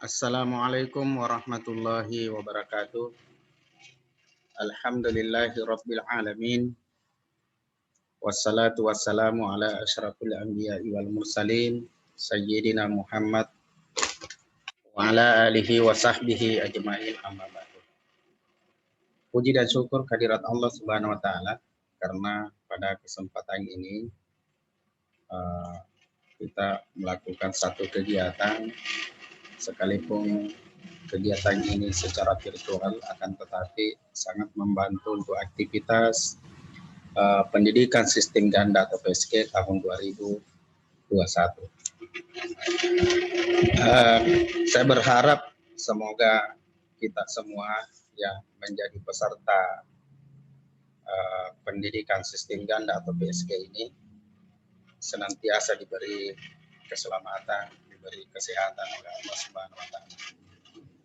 Assalamualaikum warahmatullahi wabarakatuh. Alhamdulillahi rabbil alamin. Wassalatu wassalamu ala asyrafil anbiya'i wal mursalin. Sayyidina Muhammad wa ala alihi wa sahbihi ajma'in amma ba'du. Puji dan syukur kehadirat Allah Subhanahu wa taala karena pada kesempatan ini uh, kita melakukan satu kegiatan sekalipun kegiatan ini secara virtual akan tetapi sangat membantu untuk aktivitas pendidikan sistem ganda atau PSG tahun 2021. Saya berharap semoga kita semua yang menjadi peserta pendidikan sistem ganda atau PSG ini senantiasa diberi keselamatan, diberi kesehatan oleh Allah Subhanahu wa taala.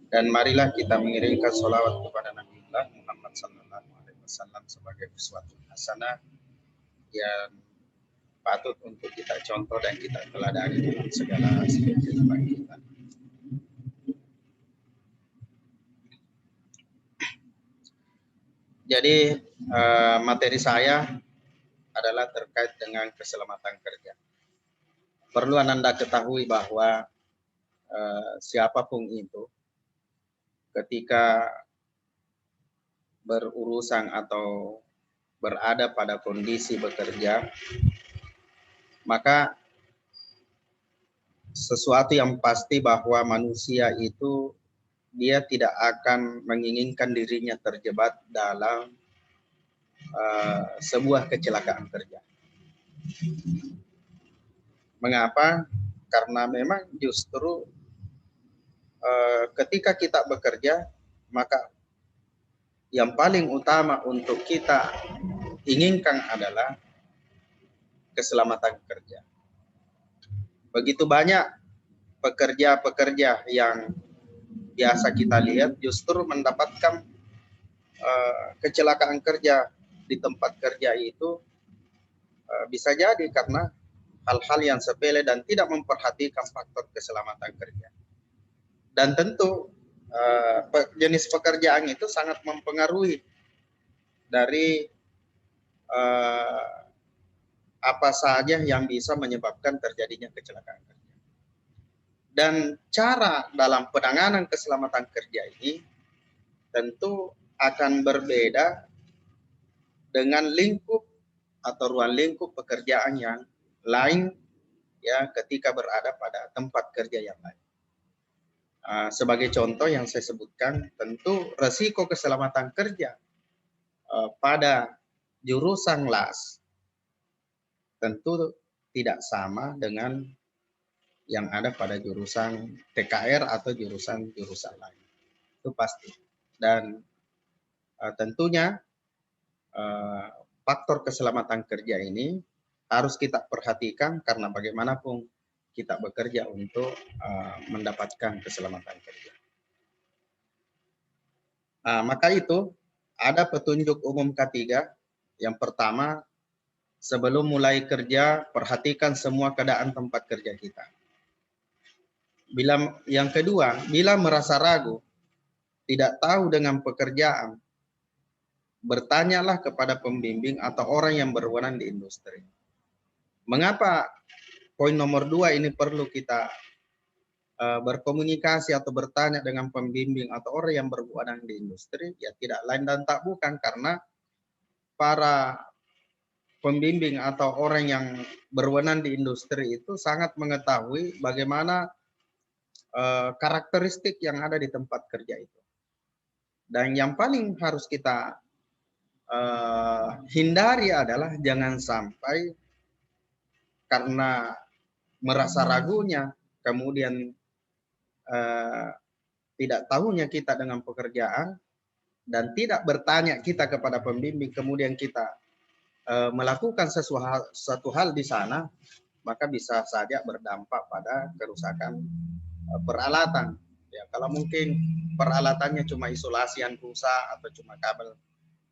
Dan marilah kita mengirimkan sholawat kepada Nabi Muhammad sallallahu alaihi wasallam sebagai uswatun hasanah yang patut untuk kita contoh dan kita teladani dalam segala aspek kehidupan kita. Jadi materi saya adalah terkait dengan keselamatan kerja. Perlu Anda ketahui bahwa siapapun itu ketika berurusan atau berada pada kondisi bekerja, maka sesuatu yang pasti bahwa manusia itu dia tidak akan menginginkan dirinya terjebak dalam sebuah kecelakaan kerja. Mengapa? Karena memang justru ketika kita bekerja, maka yang paling utama untuk kita inginkan adalah keselamatan kerja. Begitu banyak pekerja-pekerja yang biasa kita lihat justru mendapatkan kecelakaan kerja di tempat kerja itu bisa jadi karena hal-hal yang sepele dan tidak memperhatikan faktor keselamatan kerja. Dan tentu jenis pekerjaan itu sangat mempengaruhi dari apa saja yang bisa menyebabkan terjadinya kecelakaan kerja. Dan cara dalam penanganan keselamatan kerja ini tentu akan berbeda dengan lingkup atau ruang lingkup pekerjaan yang lain ya ketika berada pada tempat kerja yang lain. Sebagai contoh yang saya sebutkan, tentu resiko keselamatan kerja pada jurusan las tentu tidak sama dengan yang ada pada jurusan TKR atau jurusan lain. Itu pasti. Dan tentunya faktor keselamatan kerja ini harus kita perhatikan karena bagaimanapun kita bekerja untuk mendapatkan keselamatan kerja. Maka itu ada petunjuk umum K3. Yang pertama, sebelum mulai kerja, perhatikan semua keadaan tempat kerja kita. Yang kedua, bila merasa ragu, tidak tahu dengan pekerjaan, bertanyalah kepada pembimbing atau orang yang berwenang di industri. Mengapa poin nomor 2 ini perlu kita berkomunikasi atau bertanya dengan pembimbing atau orang yang berwenang di industri? Ya tidak lain dan tak bukan karena para pembimbing atau orang yang berwenang di industri itu sangat mengetahui bagaimana karakteristik yang ada di tempat kerja itu. Dan yang paling harus kita hindari adalah jangan sampai karena merasa ragunya, kemudian tidak tahunya kita dengan pekerjaan, dan tidak bertanya kita kepada pembimbing, kemudian kita melakukan sesuatu hal di sana, maka bisa saja berdampak pada kerusakan peralatan. Ya, kalau mungkin peralatannya cuma isolasi yang rusak atau cuma kabel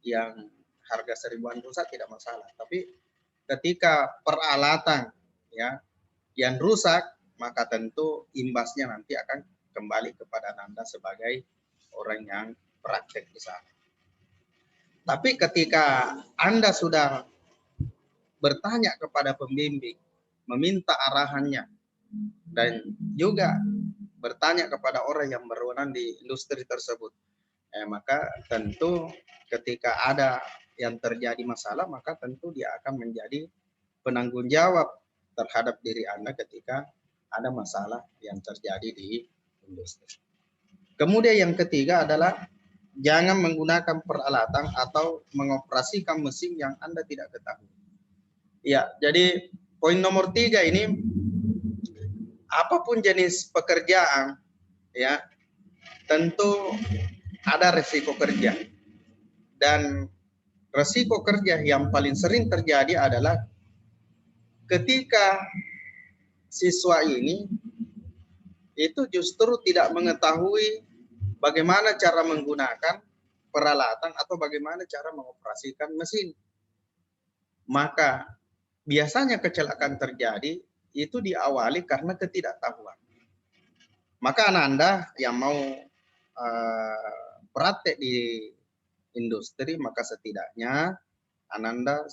yang harga seribuan rusak tidak masalah. Tapi ketika peralatan ya yang rusak, maka tentu imbasnya nanti akan kembali kepada Anda sebagai orang yang praktek di sana. Tapi ketika Anda sudah bertanya kepada pembimbing, meminta arahannya, dan juga bertanya kepada orang yang berwenang di industri tersebut, maka tentu ketika ada yang terjadi masalah, maka tentu dia akan menjadi penanggung jawab terhadap diri Anda ketika ada masalah yang terjadi di industri. Kemudian yang ketiga adalah jangan menggunakan peralatan atau mengoperasikan mesin yang Anda tidak ketahui. Ya, jadi poin nomor 3 ini, apapun jenis pekerjaan, ya, tentu ada resiko kerja. Dan resiko kerja yang paling sering terjadi adalah ketika siswa ini itu justru tidak mengetahui bagaimana cara menggunakan peralatan atau bagaimana cara mengoperasikan mesin. Maka biasanya kecelakaan terjadi itu diawali karena ketidaktahuan. Maka Anda yang mau praktek di industri, maka setidaknya Anda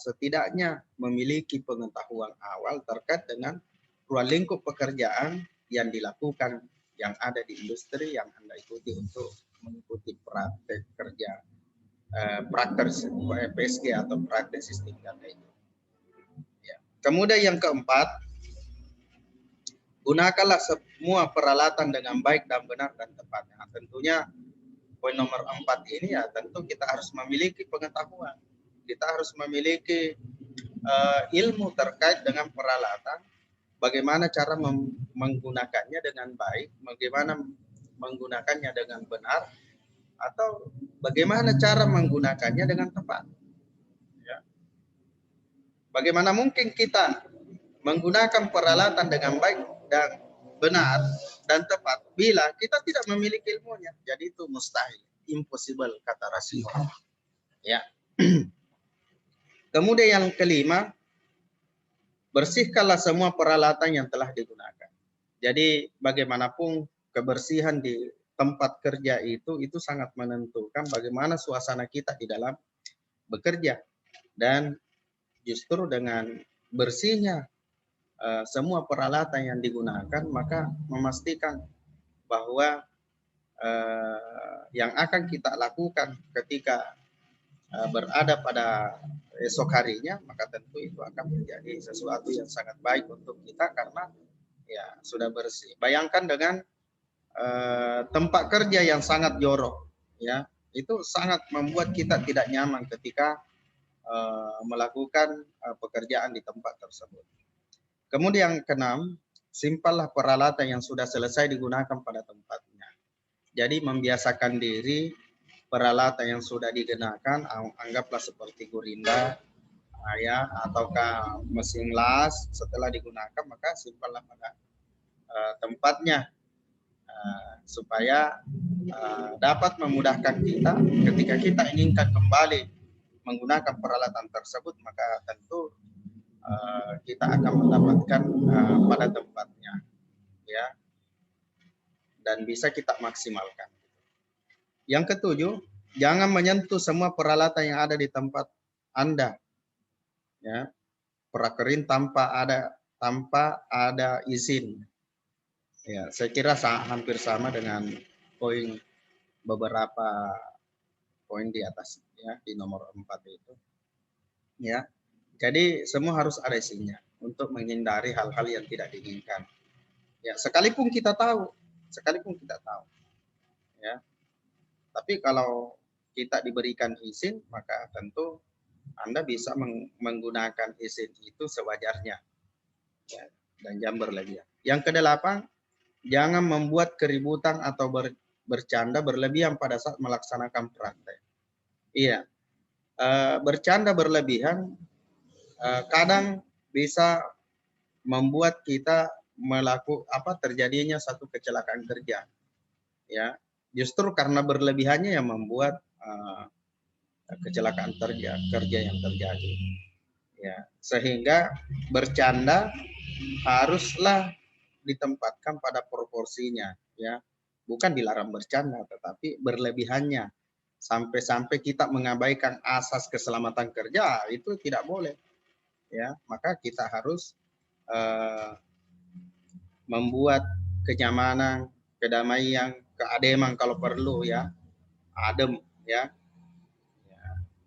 memiliki pengetahuan awal terkait dengan ruang lingkup pekerjaan yang dilakukan, yang ada di industri yang Anda ikuti untuk mengikuti praktek kerja, praktek PSG atau praktek sistem data itu. Ya. Kemudian yang keempat, gunakanlah semua peralatan dengan baik dan benar dan tepat. Nah, tentunya poin nomor 4 ini ya tentu kita harus memiliki pengetahuan. Kita harus memiliki ilmu terkait dengan peralatan, bagaimana cara menggunakannya dengan baik, bagaimana menggunakannya dengan benar, atau bagaimana cara menggunakannya dengan tepat. Ya. Bagaimana mungkin kita menggunakan peralatan dengan baik dan benar dan tepat bila kita tidak memiliki ilmunya? Jadi itu mustahil, impossible kata Rasulullah. Ya. Kemudian yang kelima, bersihkanlah semua peralatan yang telah digunakan. Jadi bagaimanapun kebersihan di tempat kerja itu sangat menentukan bagaimana suasana kita di dalam bekerja. Dan justru dengan bersihnya semua peralatan yang digunakan, maka memastikan bahwa yang akan kita lakukan ketika berada pada esok harinya, maka tentu itu akan menjadi sesuatu yang sangat baik untuk kita karena ya sudah bersih. Bayangkan dengan tempat kerja yang sangat jorok, ya itu sangat membuat kita tidak nyaman ketika melakukan pekerjaan di tempat tersebut. Kemudian yang keenam, simpanlah peralatan yang sudah selesai digunakan pada tempatnya. Jadi membiasakan diri peralatan yang sudah digunakan, anggaplah seperti gurinda, ya, ataukah mesin las, setelah digunakan maka simpanlah pada tempatnya supaya dapat memudahkan kita ketika kita inginkan kembali menggunakan peralatan tersebut, maka tentu kita akan mendapatkan pada tempatnya, ya, dan bisa kita maksimalkan. Yang ketujuh, jangan menyentuh semua peralatan yang ada di tempat Anda, ya, prakerin tanpa ada izin. Ya, saya kira hampir sama dengan poin beberapa poin di atas, ya, di nomor 4 itu, ya. Jadi semua harus ada izinnya untuk menghindari hal-hal yang tidak diinginkan. Ya, sekalipun kita tahu, ya. Tapi kalau kita diberikan izin, maka tentu Anda bisa menggunakan izin itu sewajarnya, ya, dan jangan berlebihan. Yang kedelapan, jangan membuat keributan atau bercanda berlebihan pada saat melaksanakan praktek. Iya, bercanda berlebihan kadang bisa membuat kita terjadinya satu kecelakaan kerja, ya. Justru karena berlebihannya yang membuat kecelakaan kerja yang terjadi, ya. Sehingga bercanda haruslah ditempatkan pada proporsinya, ya. bukan dilarang bercanda, tetapi berlebihannya. Sampai-sampai kita mengabaikan asas keselamatan kerja, itu tidak boleh. Ya, maka kita harus membuat kenyamanan, kedamaian, keademan kalau perlu ya, adem ya,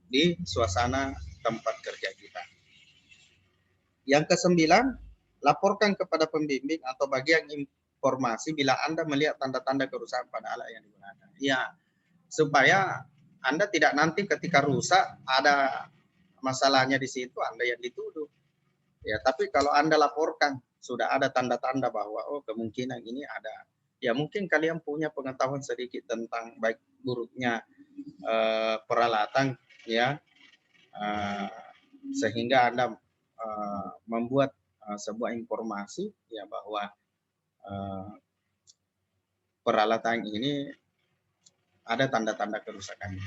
di suasana tempat kerja kita. Yang kesembilan, laporkan kepada pembimbing atau bagian informasi bila Anda melihat tanda-tanda kerusakan pada alat yang digunakan. Ya, supaya Anda tidak nanti ketika rusak ada masalahnya di situ Anda yang dituduh. Ya, tapi kalau Anda laporkan sudah ada tanda-tanda bahwa oh kemungkinan ini ada, ya mungkin kalian punya pengetahuan sedikit tentang baik buruknya peralatan ya, sehingga Anda membuat sebuah informasi ya bahwa peralatan ini ada tanda-tanda kerusakan.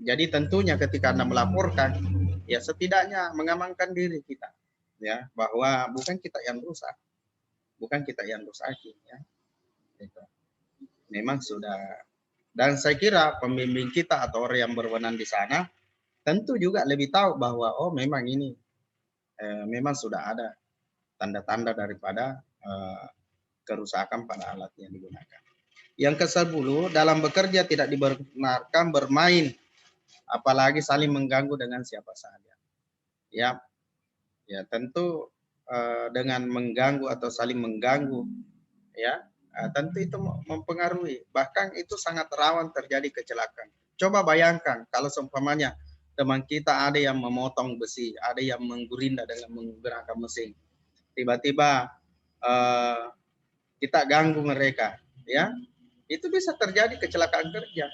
Jadi tentunya ketika Anda melaporkan, ya setidaknya mengamankan diri kita, ya bahwa bukan kita yang rusak, bukan kita yang rusakin, ya. Gitu. Memang sudah, dan saya kira pembimbing kita atau orang yang berwenang di sana tentu juga lebih tahu bahwa oh memang ini memang sudah ada tanda-tanda daripada kerusakan pada alat yang digunakan. Yang ke-10, dalam bekerja tidak dibenarkan bermain, apalagi saling mengganggu dengan siapa saja. Ya, ya tentu dengan mengganggu atau saling mengganggu, ya tentu itu mempengaruhi. Bahkan itu sangat rawan terjadi kecelakaan. Coba bayangkan kalau seumpamanya teman kita ada yang memotong besi, ada yang menggurinda dengan menggerakkan mesin. Tiba-tiba kita ganggu mereka, ya itu bisa terjadi kecelakaan kerja.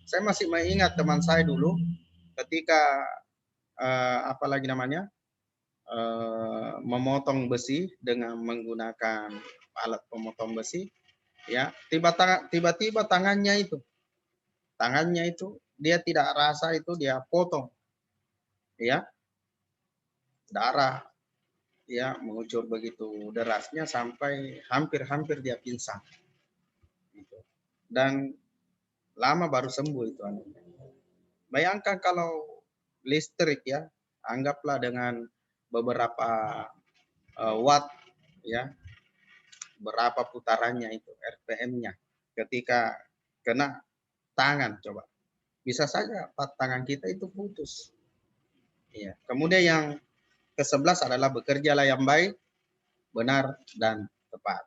Saya masih mengingat teman saya dulu ketika apalagi namanya memotong besi dengan menggunakan alat pemotong besi, ya tiba-tiba tangannya itu dia tidak rasa itu dia potong, ya darah ya mengucur begitu derasnya sampai hampir dia pingsan. Dan lama baru sembuh itu. Bayangkan kalau listrik ya, anggaplah dengan beberapa watt ya, berapa putarannya itu RPM-nya, ketika kena tangan coba, bisa saja tangan kita itu putus. Ya. Kemudian yang ke-11 adalah bekerjalah yang baik, benar dan tepat.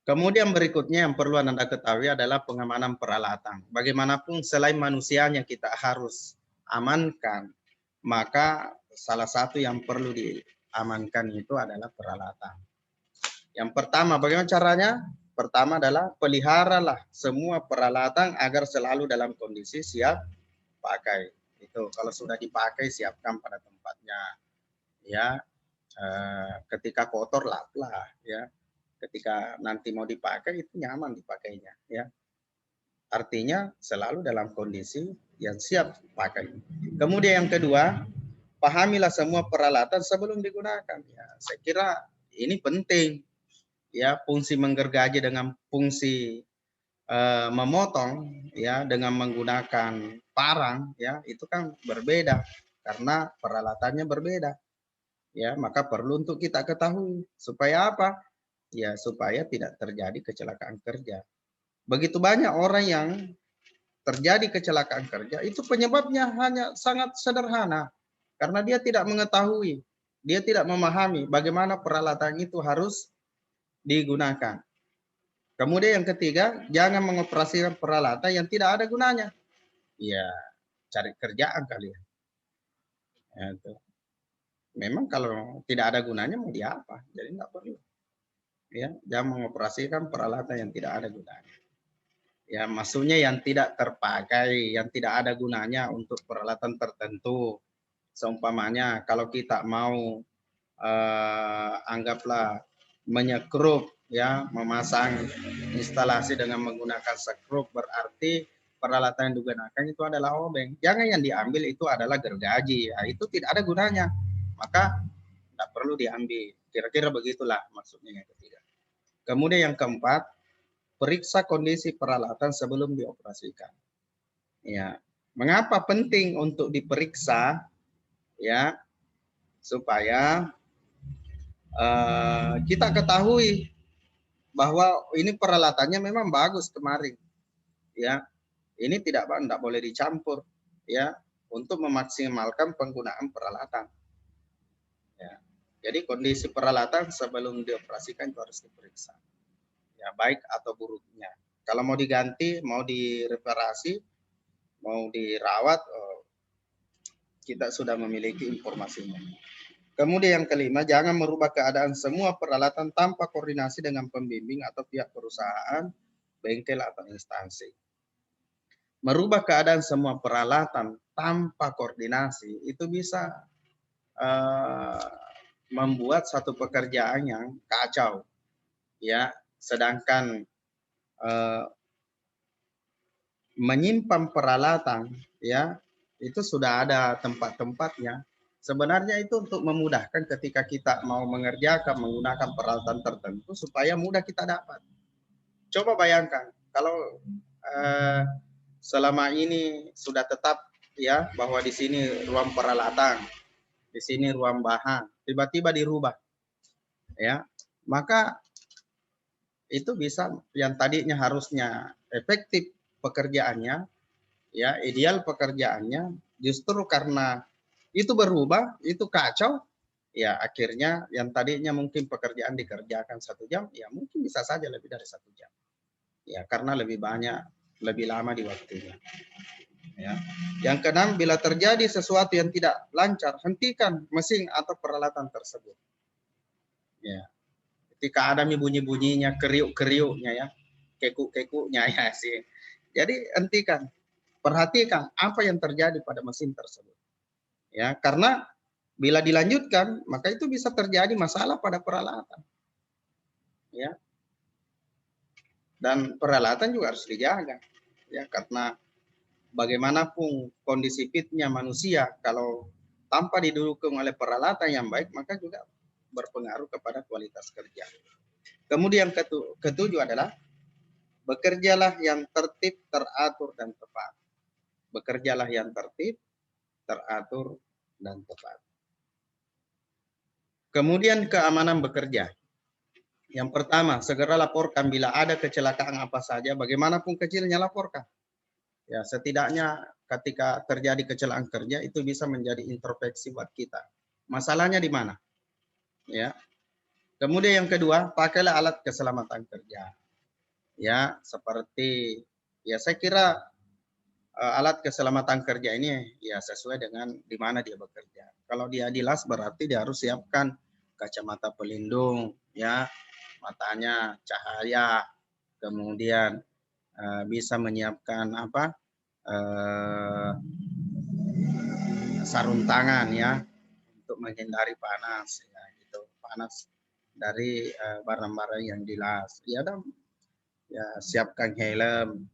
Kemudian berikutnya yang perlu Anda ketahui adalah pengamanan peralatan. Bagaimanapun selain manusianya kita harus amankan, maka salah satu yang perlu diamankan itu adalah peralatan. Yang pertama, bagaimana caranya? Pertama adalah peliharalah semua peralatan agar selalu dalam kondisi siap pakai. Itu kalau sudah dipakai siapkan pada tempatnya. Ya, ketika kotor laplah ya. Ketika nanti mau dipakai itu nyaman dipakainya ya. Artinya selalu dalam kondisi yang siap pakai. Kemudian yang kedua, pahamilah semua peralatan sebelum digunakan. Ya, saya kira ini penting ya, fungsi menggergaji dengan fungsi memotong ya dengan menggunakan parang ya itu kan berbeda karena peralatannya berbeda. Ya, maka perlu untuk kita ketahui supaya apa? Ya supaya tidak terjadi kecelakaan kerja. Begitu banyak orang yang terjadi kecelakaan kerja itu penyebabnya hanya sangat sederhana karena dia tidak mengetahui, dia tidak memahami bagaimana peralatan itu harus digunakan. Kemudian yang ketiga, jangan mengoperasikan peralatan yang tidak ada gunanya. Ya cari kerjaan kali ya. Memang kalau tidak ada gunanya mau diapa, jadi nggak perlu. Ya, jangan mengoperasikan peralatan yang tidak ada gunanya. Ya, maksudnya yang tidak terpakai, yang tidak ada gunanya untuk peralatan tertentu. Seumpamanya kalau kita mau anggaplah menyekrup ya, memasang instalasi dengan menggunakan sekrup, berarti peralatan yang digunakan itu adalah obeng. Jangan yang diambil itu adalah gergaji, ya, itu tidak ada gunanya. Maka tidak perlu diambil. Kira-kira begitulah maksudnya yang ketiga. Kemudian yang keempat, periksa kondisi peralatan sebelum dioperasikan. Ya, mengapa penting untuk diperiksa? Ya, supaya kita ketahui bahwa ini peralatannya memang bagus kemarin. Ya, ini tidak boleh dicampur. Ya, untuk memaksimalkan penggunaan peralatan. Ya, jadi kondisi peralatan sebelum dioperasikan itu harus diperiksa. Ya, baik atau buruknya. Kalau mau diganti, mau direparasi, mau dirawat, kita sudah memiliki informasinya. Kemudian yang kelima, jangan merubah keadaan semua peralatan tanpa koordinasi dengan pembimbing atau pihak perusahaan, bengkel atau instansi. Merubah keadaan semua peralatan tanpa koordinasi itu bisa membuat satu pekerjaan yang kacau, ya. Sedangkan menyimpan peralatan, ya, itu sudah ada tempat-tempatnya. Sebenarnya itu untuk memudahkan ketika kita mau mengerjakan menggunakan peralatan tertentu supaya mudah kita dapat. Coba bayangkan kalau selama ini sudah tetap ya bahwa di sini ruang peralatan, di sini ruang bahan, tiba-tiba dirubah, ya, maka itu bisa yang tadinya harusnya efektif pekerjaannya, ya, ideal pekerjaannya, justru karena itu berubah, itu kacau, ya akhirnya yang tadinya mungkin pekerjaan dikerjakan 1 jam, ya mungkin bisa saja lebih dari 1 jam, ya karena lebih banyak, lebih lama di waktunya. Ya. Yang keenam, bila terjadi sesuatu yang tidak lancar, hentikan mesin atau peralatan tersebut. Ya. Ketika ada bunyi-bunyinya, kriuk-kriuknya ya, kekuk-kekuknya ya sih. Jadi hentikan, perhatikan apa yang terjadi pada mesin tersebut. Ya, karena bila dilanjutkan, maka itu bisa terjadi masalah pada peralatan. Ya. Dan peralatan juga harus dijaga. Ya, karena bagaimanapun kondisi fitnya manusia, kalau tanpa didukung oleh peralatan yang baik, maka juga berpengaruh kepada kualitas kerja. Kemudian ketujuh adalah bekerjalah yang tertib, teratur, dan tepat. Bekerjalah yang tertib, teratur, dan tepat. Kemudian keamanan bekerja. Yang pertama, segera laporkan bila ada kecelakaan apa saja, bagaimanapun kecilnya laporkan. Ya, setidaknya ketika terjadi kecelakaan kerja itu bisa menjadi introspeksi buat kita. Masalahnya di mana? Ya. Kemudian yang kedua, pakailah alat keselamatan kerja. Ya, seperti ya saya kira alat keselamatan kerja ini ya sesuai dengan di mana dia bekerja. Kalau dia di las berarti dia harus siapkan kacamata pelindung, ya, matanya cahaya, kemudian bisa menyiapkan apa sarung tangan ya untuk menghindari panas ya gitu, panas dari barang-barang yang dilas ya, dan ya siapkan helm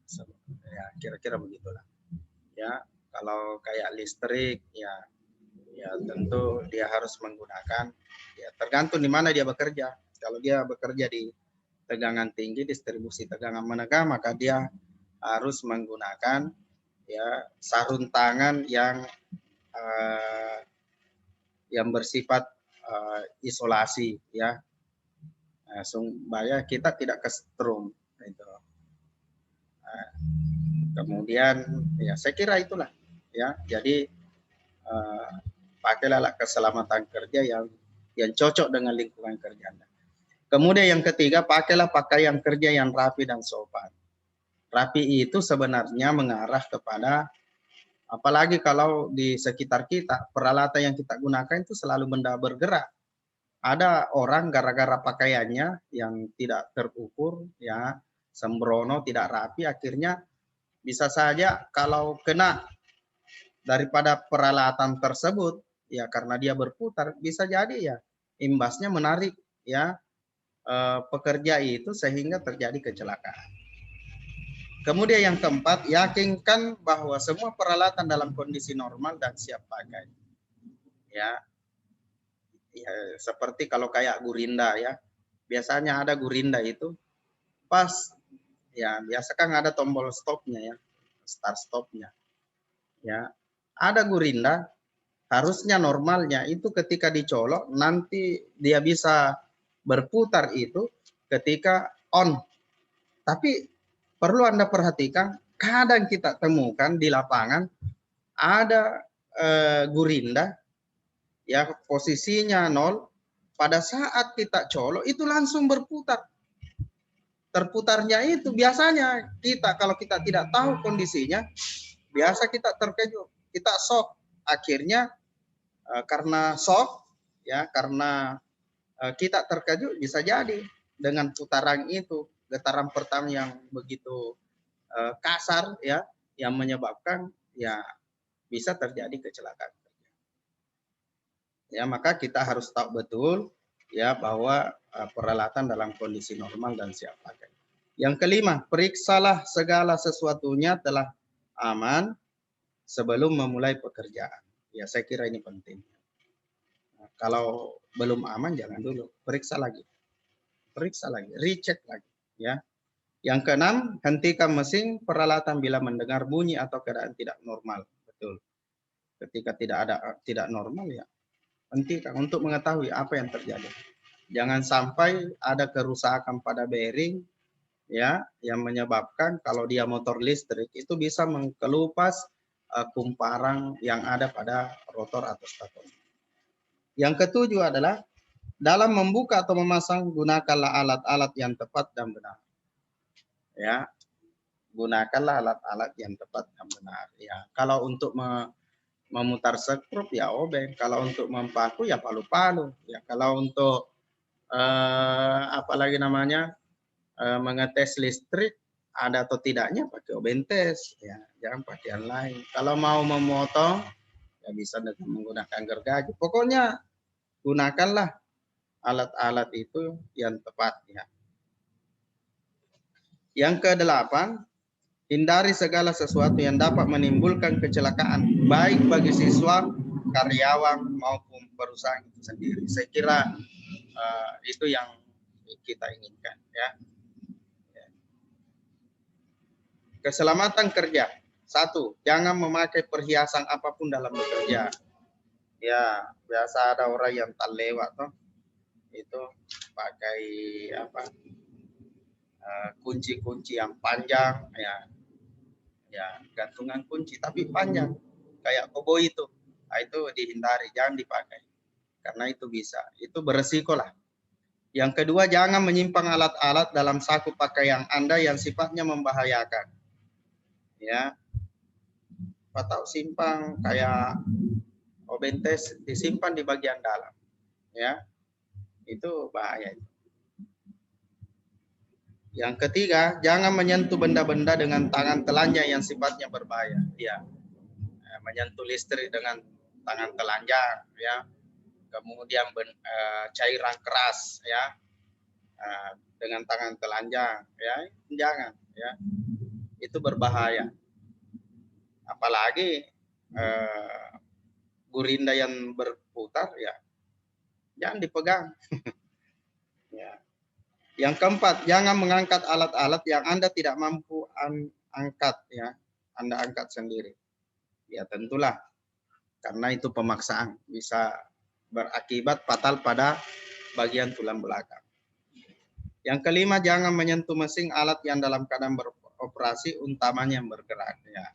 ya, kira-kira begitulah ya. Kalau kayak listrik ya tentu dia harus menggunakan, ya tergantung di mana dia bekerja. Kalau dia bekerja di tegangan tinggi, distribusi tegangan menengah, maka dia harus menggunakan ya sarung tangan yang bersifat isolasi ya, supaya kita tidak kesetrum itu. Kemudian ya saya kira itulah ya, jadi pakailah alat keselamatan kerja yang cocok dengan lingkungan kerja Anda. Kemudian yang ketiga, pakailah pakaian kerja yang rapi dan sopan. Rapi itu sebenarnya mengarah kepada, apalagi kalau di sekitar kita, peralatan yang kita gunakan itu selalu benda bergerak. Ada orang gara-gara pakaiannya yang tidak terukur, ya, sembrono, tidak rapi, akhirnya bisa saja kalau kena daripada peralatan tersebut, ya karena dia berputar, bisa jadi ya imbasnya menarik ya pekerja itu sehingga terjadi kecelakaan. Kemudian yang keempat, yakinkan bahwa semua peralatan dalam kondisi normal dan siap pakai. Ya, seperti kalau kayak gurinda ya. Biasanya ada gurinda itu pas ya biasa kan ada tombol stopnya ya, start stopnya. Ya, ada gurinda harusnya normalnya itu ketika dicolok nanti dia bisa berputar itu ketika on. Tapi perlu Anda perhatikan, kadang kita temukan di lapangan ada gurinda ya posisinya 0, pada saat kita colok itu langsung berputar. Terputarnya itu biasanya kita kalau kita tidak tahu kondisinya, biasa kita terkejut, kita shock. Akhirnya karena shock ya, karena kita terkejut bisa jadi dengan putaran itu, getaran pertama yang begitu kasar ya, yang menyebabkan ya bisa terjadi kecelakaan. Ya, maka kita harus tahu betul ya bahwa peralatan dalam kondisi normal dan siap pakai. Yang kelima, periksalah segala sesuatunya telah aman sebelum memulai pekerjaan. Ya, saya kira ini penting. Nah, kalau belum aman jangan dulu, periksa lagi, recheck lagi. Ya. Yang keenam, hentikan mesin peralatan bila mendengar bunyi atau keadaan tidak normal. Betul. Ketika tidak normal ya, hentikan untuk mengetahui apa yang terjadi. Jangan sampai ada kerusakan pada bearing ya yang menyebabkan kalau dia motor listrik itu bisa mengelupas kumparan yang ada pada rotor atau stator. Yang ketujuh adalah dalam membuka atau memasang gunakanlah alat-alat yang tepat dan benar. Ya, gunakanlah alat-alat yang tepat dan benar. Ya, kalau untuk memutar skrup ya obeng, kalau untuk mempaku ya palu-palu. Ya, kalau untuk apalagi namanya mengetes listrik ada atau tidaknya pakai obeng tes. Ya, jangan pakai yang lain. Kalau mau memotong ya bisa dengan menggunakan gergaji. Pokoknya gunakanlah alat-alat itu yang tepat ya. Yang kedelapan, hindari segala sesuatu yang dapat menimbulkan kecelakaan baik bagi siswa, karyawan maupun perusahaan itu sendiri. Saya kira itu yang kita inginkan ya. Keselamatan kerja. 1, jangan memakai perhiasan apapun dalam bekerja. Ya, biasa ada orang yang tak lewat toh. Itu pakai apa? Kunci-kunci yang panjang ya. Ya, gantungan kunci tapi panjang kayak koboi itu. Nah, itu dihindari, jangan dipakai. Karena itu bisa, itu beresiko lah. Yang kedua, jangan menyimpan alat-alat dalam saku pakaian Anda yang sifatnya membahayakan. Ya, atau simpang kayak obentes disimpan di bagian dalam. Ya, itu bahaya. Yang ketiga, jangan menyentuh benda-benda dengan tangan telanjang yang sifatnya berbahaya. Ya, menyentuh listrik dengan tangan telanjang, ya. Kemudian cairan keras, ya, dengan tangan telanjang, ya, jangan, ya, itu berbahaya. Apalagi gurinda yang berputar, ya, jangan dipegang. Ya. Yang keempat, jangan mengangkat alat-alat yang Anda tidak mampu angkat, ya, Anda angkat sendiri. Ya tentulah, karena itu pemaksaan bisa berakibat fatal pada bagian tulang belakang. Yang kelima, jangan menyentuh mesin alat yang dalam keadaan beroperasi, utamanya yang bergerak. Ya.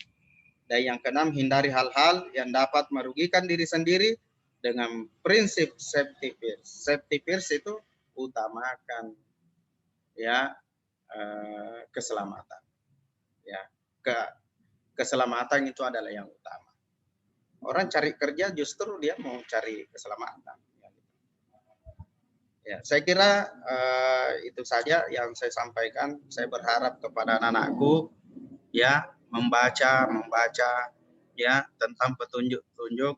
Dan yang keenam, hindari hal-hal yang dapat merugikan diri sendiri dengan prinsip safety first. Safety first itu utamakan ya keselamatan. Ya, keselamatan itu adalah yang utama. Orang cari kerja justru dia mau cari keselamatan. Ya, saya kira itu saja yang saya sampaikan. Saya berharap kepada anak-anakku ya membaca ya tentang petunjuk-petunjuk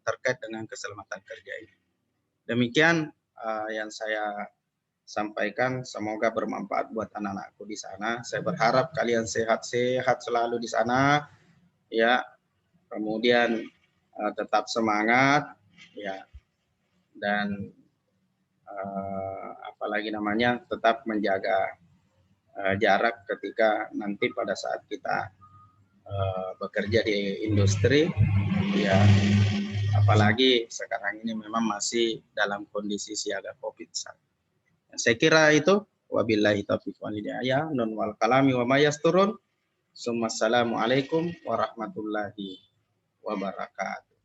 terkait dengan keselamatan kerja ini. Demikian yang saya sampaikan, semoga bermanfaat buat anak-anakku di sana. Saya berharap kalian sehat-sehat selalu di sana ya. Kemudian tetap semangat ya, dan apalagi namanya tetap menjaga jarak ketika nanti pada saat kita bekerja di industri, ya apalagi sekarang ini memang masih dalam kondisi siaga COVID. Saya kira itu. Wabillahi taufiq wal hidayah. Nun wal kalami wa mayasturun. Assalamualaikum warahmatullahi wabarakatuh.